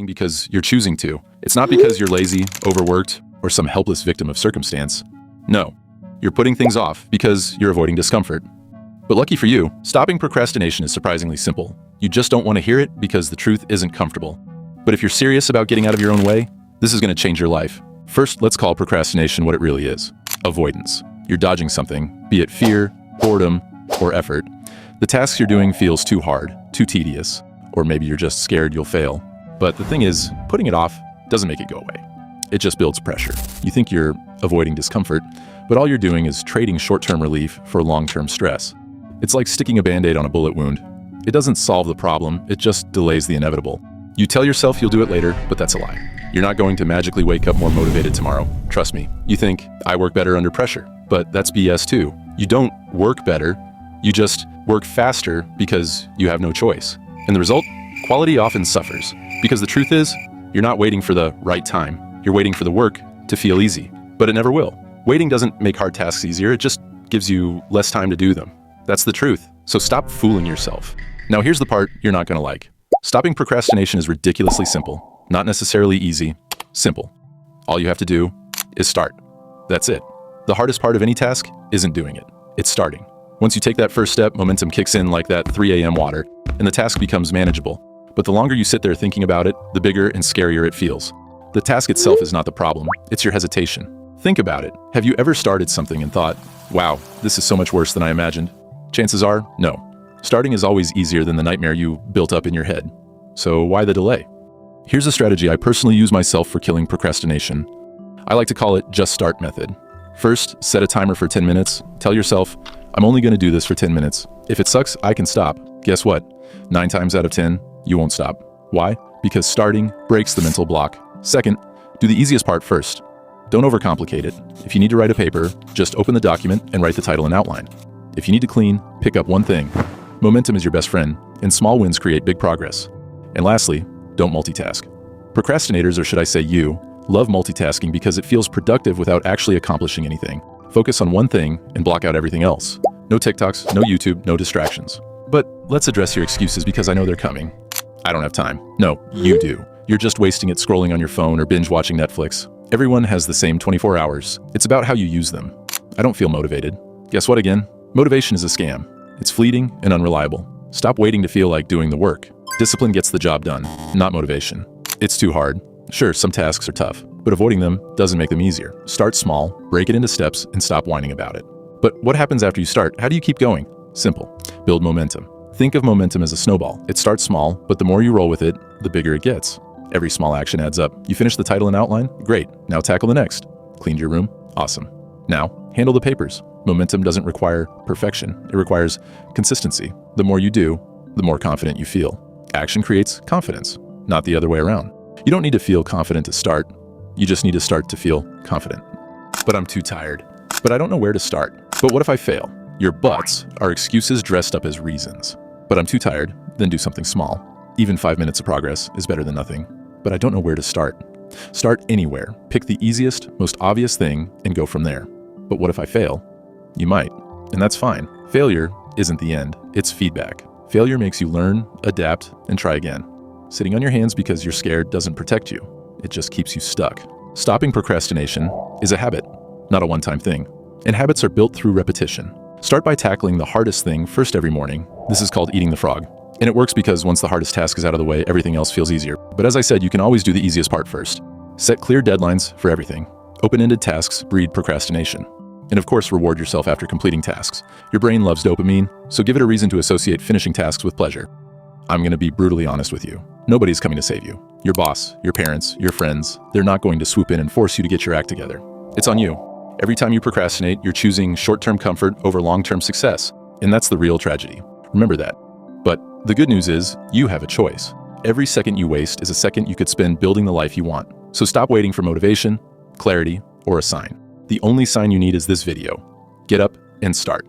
procrastinating because you're choosing to. It's not because you're lazy, overworked, or some helpless victim of circumstance. No, you're putting things off because you're avoiding discomfort. But lucky for you, stopping procrastination is surprisingly simple. You just don't want to hear it because the truth isn't comfortable. But if you're serious about getting out of your own way, this is going to change your life. First, let's call procrastination what it really is: avoidance. You're dodging something, be it fear, boredom, or effort. The tasks you're doing feels too hard, too tedious, or maybe you're just scared you'll fail. But the thing is, putting it off doesn't make it go away. It just builds pressure. You think you're avoiding discomfort, but all you're doing is trading short-term relief for long-term stress. It's like sticking a Band-Aid on a bullet wound. It doesn't solve the problem, it just delays the inevitable. You tell yourself you'll do it later, but that's a lie. You're not going to magically wake up more motivated tomorrow. Trust me. You think, I work better under pressure, but that's BS too. You don't work better, you just work faster because you have no choice. And the result? Quality often suffers. Because the truth is, you're not waiting for the right time. You're waiting for the work to feel easy. But it never will. Waiting doesn't make hard tasks easier, it just gives you less time to do them. That's the truth. So stop fooling yourself. Now here's the part you're not gonna like. Stopping procrastination is ridiculously simple. Not necessarily easy, simple. All you have to do is start. That's it. The hardest part of any task isn't doing it. It's starting. Once you take that first step, momentum kicks in like that 3 a.m. water, and the task becomes manageable. But the longer you sit there thinking about it, the bigger and scarier it feels. The task itself is not the problem, it's your hesitation. Think about it. Have you ever started something and thought, wow, this is so much worse than I imagined? Chances are, no. Starting is always easier than the nightmare you built up in your head. So why the delay? Here's a strategy I personally use myself for killing procrastination. I like to call it just start method. First, set a timer for 10 minutes. Tell yourself, I'm only going to do this for 10 minutes. If it sucks, I can stop. Guess what? 9 times out of 10, you won't stop. Why? Because starting breaks the mental block. Second, do the easiest part first. Don't overcomplicate it. If you need to write a paper, just open the document and write the title and outline. If you need to clean, pick up one thing. Momentum is your best friend, and small wins create big progress. And lastly, don't multitask. Procrastinators, or should I say you, love multitasking because it feels productive without actually accomplishing anything. Focus on one thing and block out everything else. No TikToks, no YouTube, no distractions. But let's address your excuses because I know they're coming. I don't have time. No, you do. You're just wasting it scrolling on your phone or binge watching Netflix. Everyone has the same 24 hours. It's about how you use them. I don't feel motivated. Guess what again? Motivation is a scam. It's fleeting and unreliable. Stop waiting to feel like doing the work. Discipline gets the job done, not motivation. It's too hard. Sure, some tasks are tough, but avoiding them doesn't make them easier. Start small, break it into steps, and stop whining about it. But what happens after you start? How do you keep going? Simple. Build momentum. Think of momentum as a snowball. It starts small, but the more you roll with it, the bigger it gets. Every small action adds up. You finish the title and outline? Great. Now tackle the next. Cleaned your room? Awesome. Now, handle the papers. Momentum doesn't require perfection. It requires consistency. The more you do, the more confident you feel. Action creates confidence, not the other way around. You don't need to feel confident to start. You just need to start to feel confident. But I'm too tired. But I don't know where to start. But what if I fail? Your buts are excuses dressed up as reasons. But I'm too tired, then do something small. Even 5 minutes of progress is better than nothing. But I don't know where to start. Start anywhere. Pick the easiest, most obvious thing and go from there. But what if I fail? You might, and that's fine. Failure isn't the end, it's feedback. Failure makes you learn, adapt, and try again. Sitting on your hands because you're scared doesn't protect you. It just keeps you stuck. Stopping procrastination is a habit, not a one-time thing. And habits are built through repetition. Start by tackling the hardest thing first every morning. This is called eating the frog. And it works because once the hardest task is out of the way, everything else feels easier. But as I said, you can always do the easiest part first. Set clear deadlines for everything. Open-ended tasks breed procrastination. And of course, reward yourself after completing tasks. Your brain loves dopamine, so give it a reason to associate finishing tasks with pleasure. I'm going to be brutally honest with you. Nobody's coming to save you. Your boss, your parents, your friends, they're not going to swoop in and force you to get your act together. It's on you. Every time you procrastinate, you're choosing short-term comfort over long-term success. And that's the real tragedy. Remember that. But the good news is, you have a choice. Every second you waste is a second you could spend building the life you want. So stop waiting for motivation, clarity, or a sign. The only sign you need is this video. Get up and start.